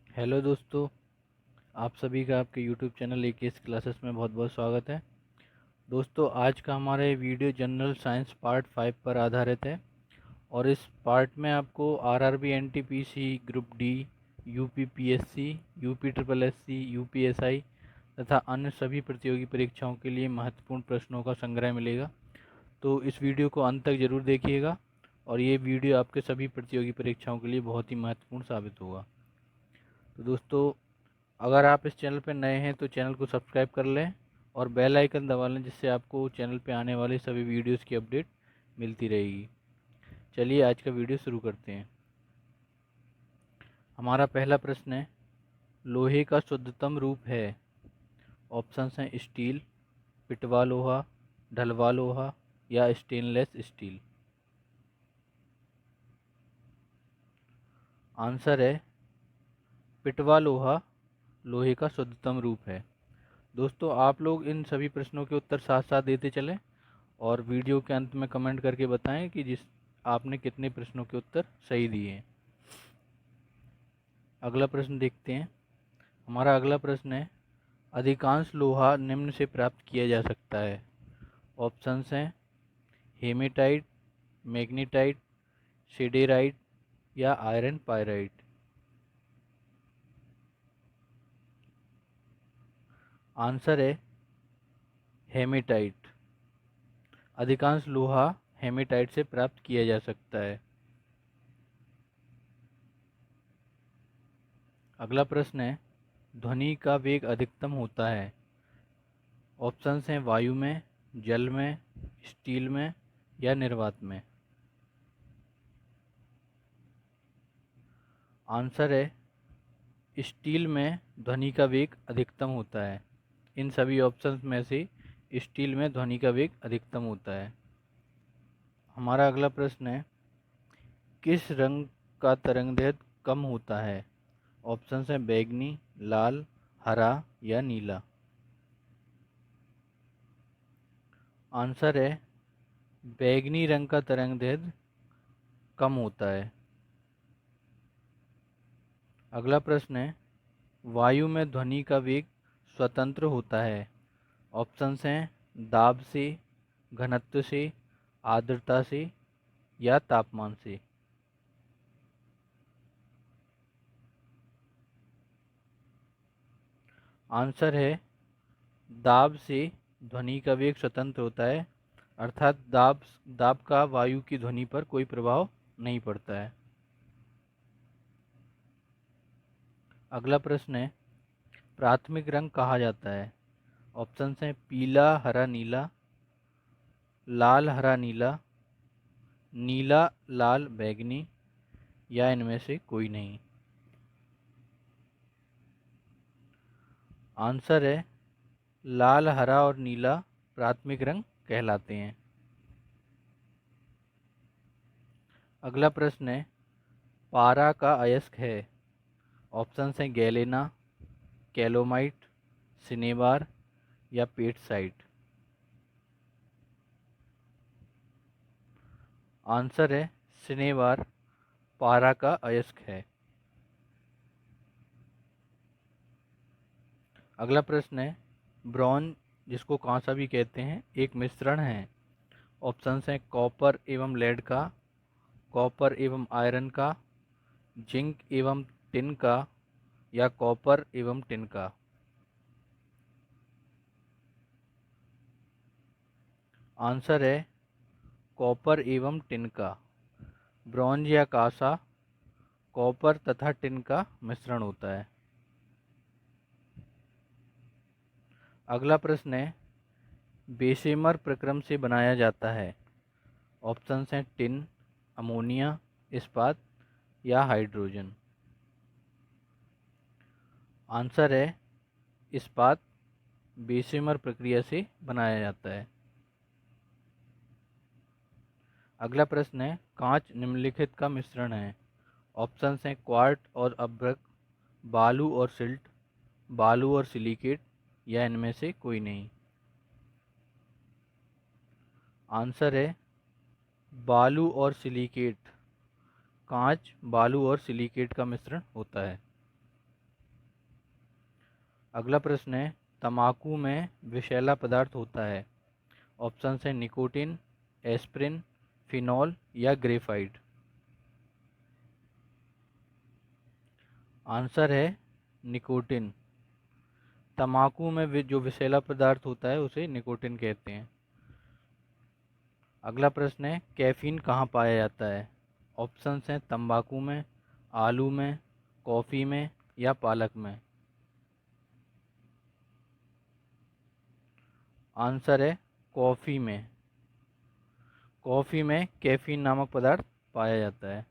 Hello दोस्तों, आप सभी का आपके यूट्यूब चैनल एकेएस क्लासेस में बहुत बहुत स्वागत है। दोस्तों, आज का हमारा ये वीडियो जनरल साइंस पार्ट 5 पर आधारित है और इस पार्ट में आपको RRB NTPC, group D, UPPSC, UP triple SC, UPSI तथा अन्य सभी प्रतियोगी परीक्षाओं के लिए महत्वपूर्ण प्रश्नों का संग्रह मिलेगा। तो इस वीडियो को अंत तक ज़रूर देखिएगा और ये वीडियो आपके सभी प्रतियोगी परीक्षाओं के लिए बहुत ही महत्वपूर्ण साबित होगा। तो दोस्तों, अगर आप इस चैनल पर नए हैं तो चैनल को सब्सक्राइब कर लें और बेल आइकन दबा लें, जिससे आपको चैनल पे आने वाले सभी वीडियोस की अपडेट मिलती रहेगी। चलिए आज का वीडियो शुरू करते हैं। हमारा पहला प्रश्न है, लोहे का शुद्धतम रूप है। ऑप्शंस हैं स्टील, पिटवा लोहा, ढलवा लोहा या स्टेनलेस स्टील। आंसर है पिटवा लोहा लोहे का शुद्धतम रूप है। दोस्तों, आप लोग इन सभी प्रश्नों के उत्तर साथ साथ देते चलें और वीडियो के अंत में कमेंट करके बताएं कि जिस आपने कितने प्रश्नों के उत्तर सही दिए हैं। अगला प्रश्न देखते हैं। हमारा अगला प्रश्न है, अधिकांश लोहा निम्न से प्राप्त किया जा सकता है। ऑप्शंस हैं हेमेटाइट, मैग्नीटाइट, सिडेराइट या आयरन पायराइट। आंसर है हेमेटाइट। अधिकांश लोहा हेमेटाइट से प्राप्त किया जा सकता है। अगला प्रश्न है, ध्वनि का वेग अधिकतम होता है। ऑप्शंस हैं वायु में, जल में, स्टील में या निर्वात में। आंसर है स्टील में ध्वनि का वेग अधिकतम होता है। इन सभी ऑप्शंस में से स्टील में ध्वनि का वेग अधिकतम होता है। हमारा अगला प्रश्न है, किस रंग का तरंगदैर्घ्य कम होता है। ऑप्शंस हैं बैंगनी, लाल, हरा या नीला। आंसर है बैंगनी रंग का तरंगदैर्घ्य कम होता है। अगला प्रश्न है, वायु में ध्वनि का वेग स्वतंत्र होता है। ऑप्शंस हैं दाब से, घनत्व से, आर्द्रता से या तापमान से। आंसर है दाब से ध्वनि का वेग स्वतंत्र होता है, अर्थात दाब दाब का वायु की ध्वनि पर कोई प्रभाव नहीं पड़ता है। अगला प्रश्न है, प्राथमिक रंग कहा जाता है। ऑप्शंस हैं पीला, हरा, नीला, लाल, हरा, नीला, नीला, लाल, बैंगनी या इनमें से कोई नहीं। आंसर है लाल, हरा और नीला प्राथमिक रंग कहलाते हैं। अगला प्रश्न है, पारा का अयस्क है। ऑप्शंस हैं गैलेना, कैलोमाइट, सिनेबार या पेटसाइट। आंसर है सिनेबार पारा का अयस्क है। अगला प्रश्न है, ब्रॉन्ज जिसको कांसा भी कहते हैं एक मिश्रण है। ऑप्शंस हैं कॉपर एवं लेड का, कॉपर एवं आयरन का, जिंक एवं टिन का या कॉपर एवं टिन का। आंसर है कॉपर एवं टिन का। ब्रॉन्ज या कांसा कॉपर तथा टिन का मिश्रण होता है। अगला प्रश्न है, बेशेमर प्रक्रम से बनाया जाता है। ऑप्शंस हैं टिन, अमोनिया, इस्पात या हाइड्रोजन। आंसर है इस्पात बेशेमर प्रक्रिया से बनाया जाता है। अगला प्रश्न है, कांच निम्नलिखित का मिश्रण है। ऑप्शंस हैं क्वार्ट और अभ्रक, बालू और सिल्ट, बालू और सिलिकेट या इनमें से कोई नहीं। आंसर है बालू और सिलिकेट। कांच बालू और सिलिकेट का मिश्रण होता है। अगला प्रश्न है, तंबाकू में विषैला पदार्थ होता है। ऑप्शन है निकोटिन, एस्प्रिन, फिनॉल या ग्रेफाइट। आंसर है निकोटिन। तंबाकू में जो विषैला पदार्थ होता है उसे निकोटिन कहते हैं। अगला प्रश्न है, कैफीन कहाँ पाया जाता है। ऑप्शन हैं तंबाकू में, आलू में, कॉफ़ी में या पालक में। आंसर है कॉफ़ी में। कॉफ़ी में कैफीन नामक पदार्थ पाया जाता है।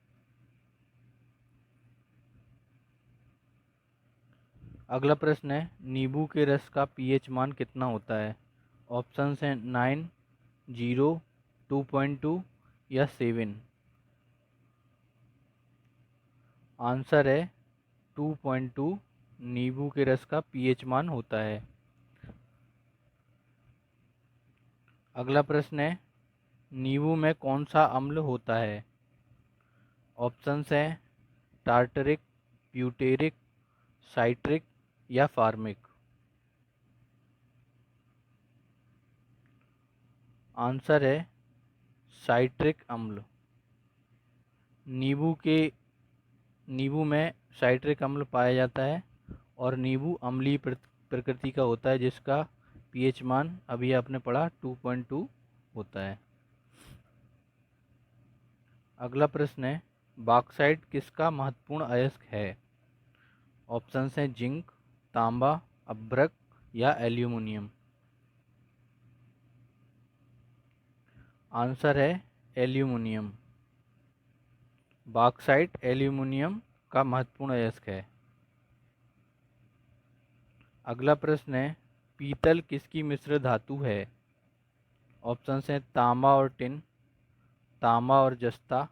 अगला प्रश्न है, नींबू के रस का पीएच मान कितना होता है। ऑप्शन हैं 9, 0, 2.2 या 7। आंसर है 2.2 नींबू के रस का पीएच मान होता है। अगला प्रश्न है, नींबू में कौन सा अम्ल होता है। ऑप्शंस हैं टार्टरिक, ब्यूटेरिक, साइट्रिक या फार्मिक। आंसर है साइट्रिक अम्ल। नींबू के नींबू में साइट्रिक अम्ल पाया जाता है और नींबू अम्लीय प्रकृति का होता है, जिसका पीएच मान अभी आपने पढ़ा 2.2 होता है। अगला प्रश्न है, बॉक्साइट किसका महत्वपूर्ण अयस्क है। ऑप्शंस हैं जिंक, तांबा, अभ्रक या एल्यूमिनियम। आंसर है एल्यूमिनियम। बॉक्साइट एल्यूमिनियम का महत्वपूर्ण अयस्क है। अगला प्रश्न है, पीतल किसकी मिश्र धातु है। ऑप्शंस हैं तांबा और टिन, तांबा और जस्ता,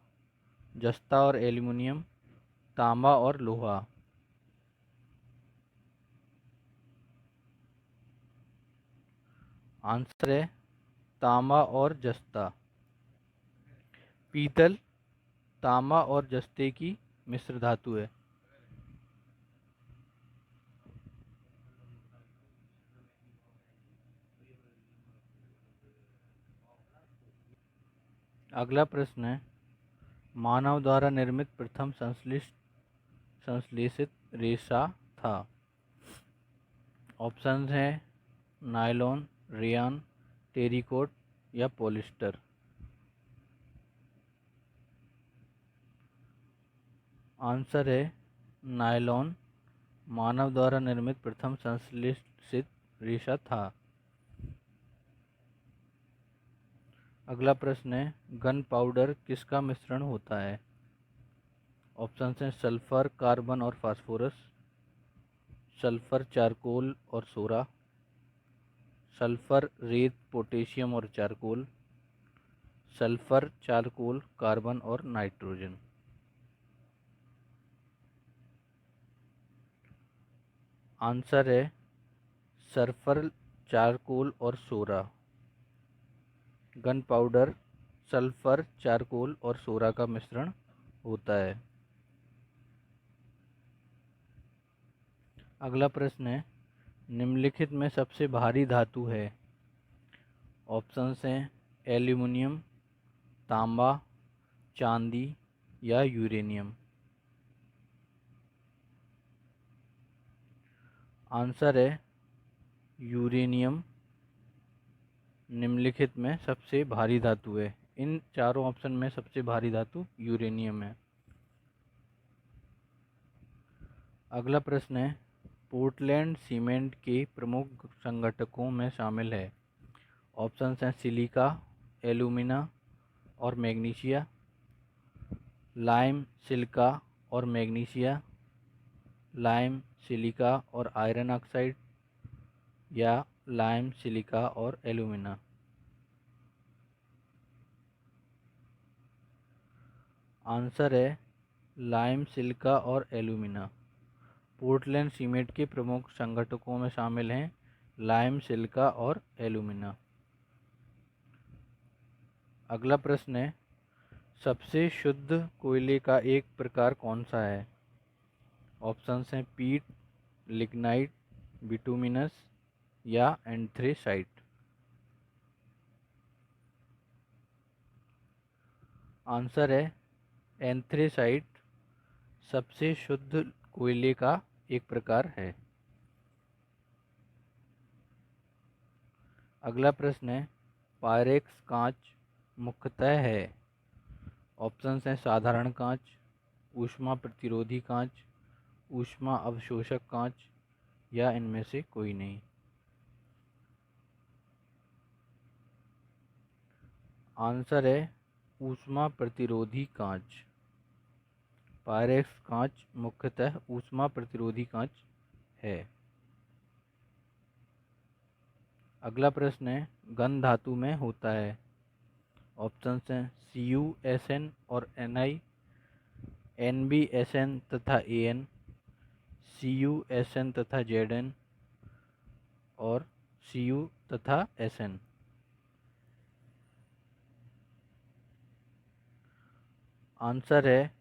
जस्ता और एल्यूमिनियम, तांबा और लोहा। आंसर है तांबा और जस्ता। पीतल तांबा और जस्ते की मिश्र धातु है। अगला प्रश्न है, मानव द्वारा निर्मित प्रथम संश्लेषित रेशा था। ऑप्शंस हैं नायलॉन, रेयान, टेरिकोट या पॉलिस्टर। आंसर है नायलॉन मानव द्वारा निर्मित प्रथम संश्लेषित रेशा था। अगला प्रश्न है, गन पाउडर किसका मिश्रण होता है। ऑप्शन हैं सल्फर, कार्बन और फास्फोरस, सल्फर, चारकोल और सोरा, सल्फर, रेत, पोटेशियम और चारकोल, सल्फर, चारकोल, कार्बन और नाइट्रोजन। आंसर है सल्फर, चारकोल और सोरा। गन पाउडर सल्फर, चारकोल और सोरा का मिश्रण होता है। अगला प्रश्न है, निम्नलिखित में सबसे भारी धातु है। ऑप्शंस हैं एल्यूमिनियम, तांबा, चांदी या यूरेनियम। आंसर है यूरेनियम निम्नलिखित में सबसे भारी धातु है। इन चारों ऑप्शन में सबसे भारी धातु यूरेनियम है। अगला प्रश्न है, पोर्टलैंड सीमेंट के प्रमुख संघटकों में शामिल है। ऑप्शंस हैं सिलिका, एल्यूमिना और मैग्नीशिया, लाइम, सिलिका और मैग्नीशिया, लाइम, सिलिका और आयरन ऑक्साइड या लाइम, सिलिका और एल्यूमिना। आंसर है लाइम, सिलिका और एल्यूमिना। पोर्टलैंड सीमेंट के प्रमुख संघटकों में शामिल हैं लाइम, सिलिका और एल्यूमिना। अगला प्रश्न है, सबसे शुद्ध कोयले का एक प्रकार कौन सा है। ऑप्शंस हैं पीट, लिग्नाइट, बिटुमिनस या एंथ्रेसाइट। आंसर है एंथ्रेसाइट सबसे शुद्ध कोयले का एक प्रकार है। अगला प्रश्न है, पायरेक्स कांच मुख्यतः है। ऑप्शंस हैं साधारण कांच, ऊष्मा प्रतिरोधी कांच, ऊष्मा अवशोषक कांच या इनमें से कोई नहीं। आंसर है ऊष्मा प्रतिरोधी कांच। पायरेक्स कांच मुख्यतः ऊष्मा प्रतिरोधी कांच है। अगला प्रश्न है, घन धातु में होता है। ऑप्शंस हैं CuSn और Ni, NbSn तथा An, CuSn तथा Zn और Cu तथा Sn। आंसर है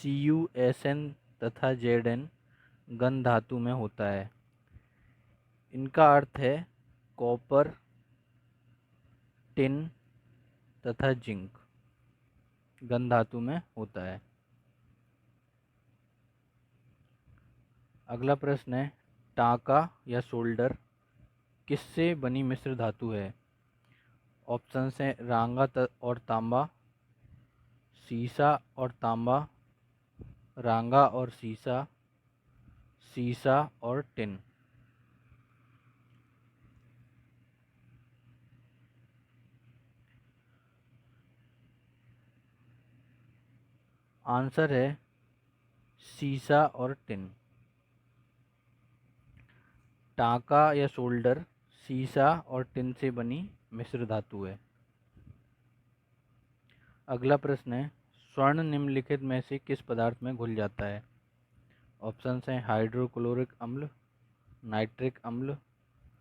CuSn तथा Zn घन धातु में होता है। इनका अर्थ है कॉपर, टिन तथा जिंक घन धातु में होता है। अगला प्रश्न है, टांका या सोल्डर किससे बनी मिश्र धातु है। ऑप्शंस हैं रांगा और तांबा, सीसा और तांबा, रांगा और सीसा, सीसा और टिन। आंसर है सीसा और टिन। टांका या सोल्डर सीसा और टिन से बनी मिश्र धातु है। अगला प्रश्न है, स्वर्ण निम्नलिखित में से किस पदार्थ में घुल जाता है। ऑप्शंस हैं हाइड्रोक्लोरिक अम्ल, नाइट्रिक अम्ल,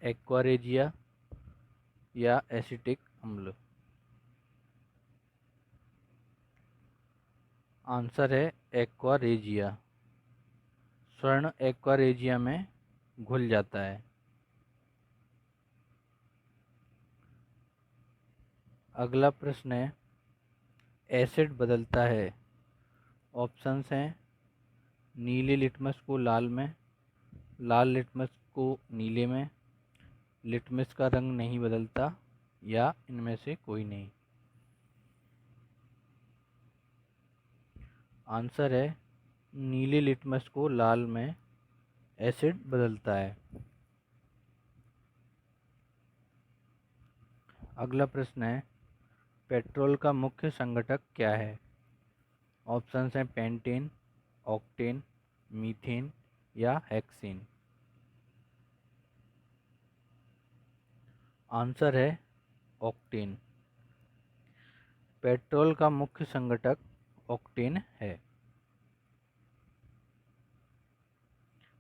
एक्वारेजिया या एसिटिक अम्ल। आंसर है एक्वारेजिया। स्वर्ण एक्वारेजिया में घुल जाता है। अगला प्रश्न है, एसिड बदलता है। ऑप्शंस हैं नीले लिटमस को लाल में, लाल लिटमस को नीले में, लिटमस का रंग नहीं बदलता या इनमें से कोई नहीं। आंसर है नीले लिटमस को लाल में एसिड बदलता है। अगला प्रश्न है, पेट्रोल का मुख्य संघटक क्या है। ऑप्शंस हैं पेंटेन, ऑक्टेन, मीथेन या हेक्सेन। आंसर है ऑक्टेन। पेट्रोल का मुख्य संघटक ऑक्टेन है।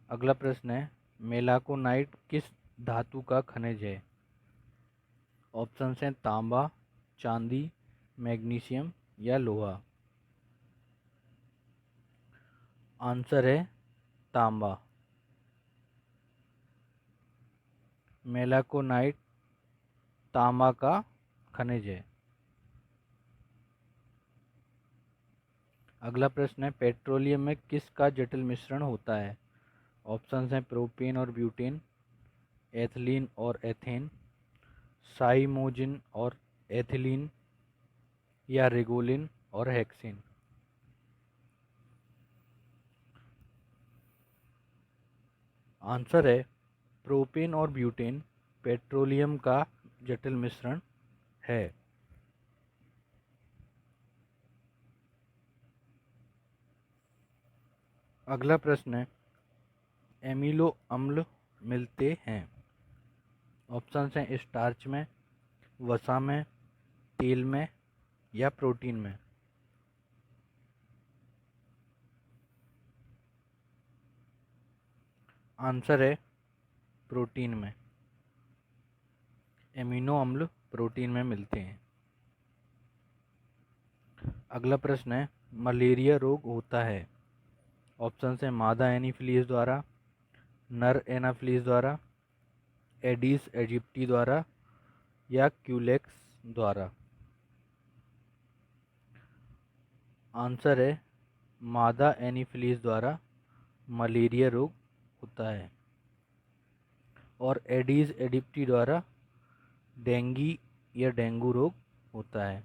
अगला प्रश्न है, मेलाकोनाइट किस धातु का खनिज है। ऑप्शंस हैं तांबा, चांदी, मैग्नीशियम या लोहा। आंसर है तांबा। मेलाकोनाइट तांबा का खनिज है। अगला प्रश्न है, पेट्रोलियम में किसका जटिल मिश्रण होता है। ऑप्शंस हैं प्रोपेन और ब्यूटेन, एथिलीन और एथेन, साइमोजिन और एथिलीन या रेगोलिन और हेक्सेन। आंसर है प्रोपेन और ब्यूटेन पेट्रोलियम का जटिल मिश्रण है। अगला प्रश्न है, एमिनो अम्ल मिलते हैं। ऑप्शंस हैं स्टार्च में, वसा में, तेल में या प्रोटीन में। आंसर है प्रोटीन में। एमिनो अम्ल प्रोटीन में मिलते हैं। अगला प्रश्न है, मलेरिया रोग होता है। ऑप्शंस हैं मादा एनीफिलीज द्वारा, नर एनाफिलीज द्वारा, एडीज एजिप्टी द्वारा या क्यूलेक्स द्वारा? आंसर है मादा एनाफिलीज द्वारा मलेरिया रोग होता है और एडीज एजिप्टी द्वारा डेंगी या डेंगू रोग होता है।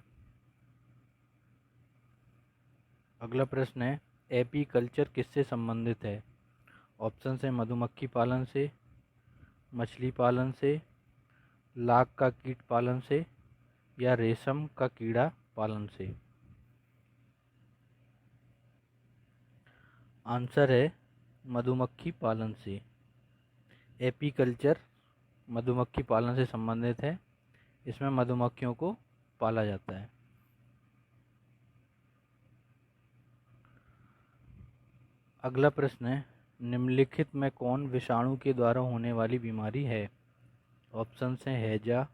अगला प्रश्न है एपीकल्चर किससे संबंधित है? ऑप्शन है मधुमक्खी पालन से, मछली पालन से, लाख का कीट पालन से या रेशम का कीड़ा पालन से? आंसर है मधुमक्खी पालन से। एपीकल्चर मधुमक्खी पालन से संबंधित है। इसमें मधुमक्खियों को पाला जाता है। अगला प्रश्न है निम्नलिखित में कौन विषाणु के द्वारा होने वाली बीमारी है? ऑप्शन हैं हैजा,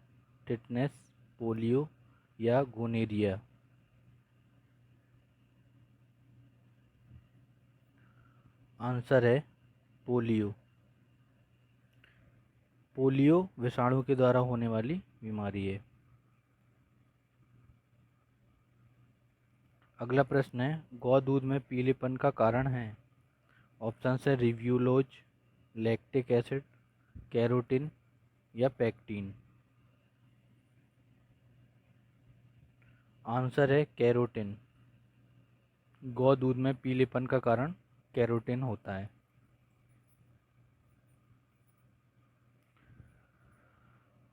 टिटनेस, पोलियो या गोनेरिया। आंसर है पोलियो। पोलियो विषाणु के द्वारा होने वाली बीमारी है। अगला प्रश्न है गौ दूध में पीलेपन का कारण है? ऑप्शन है रिव्यूलोज, लैक्टिक एसिड, कैरोटीन या पैक्टीन। आंसर है कैरोटीन। गौ दूध में पीलेपन का कारण कैरोटीन होता है।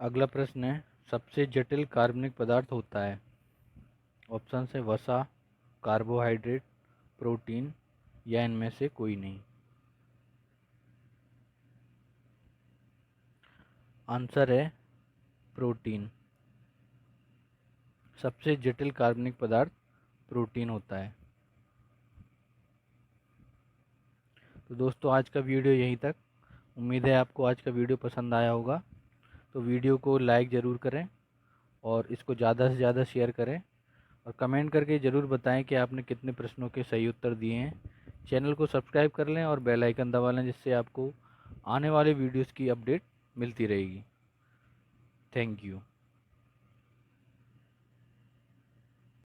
अगला प्रश्न है सबसे जटिल कार्बनिक पदार्थ होता है? ऑप्शन है वसा, कार्बोहाइड्रेट, प्रोटीन या इनमें से कोई नहीं। आंसर है प्रोटीन। सबसे जटिल कार्बनिक पदार्थ प्रोटीन होता है। तो दोस्तों आज का वीडियो यहीं तक। उम्मीद है आपको आज का वीडियो पसंद आया होगा। तो वीडियो को लाइक ज़रूर करें और इसको ज़्यादा से ज़्यादा शेयर करें और कमेंट करके ज़रूर बताएं कि आपने कितने प्रश्नों के सही उत्तर दिए हैं। चैनल को सब्सक्राइब कर लें और बेल आइकन दबा लें जिससे आपको आने वाले वीडियोज़ की अपडेट मिलती रहेगी। Thank you.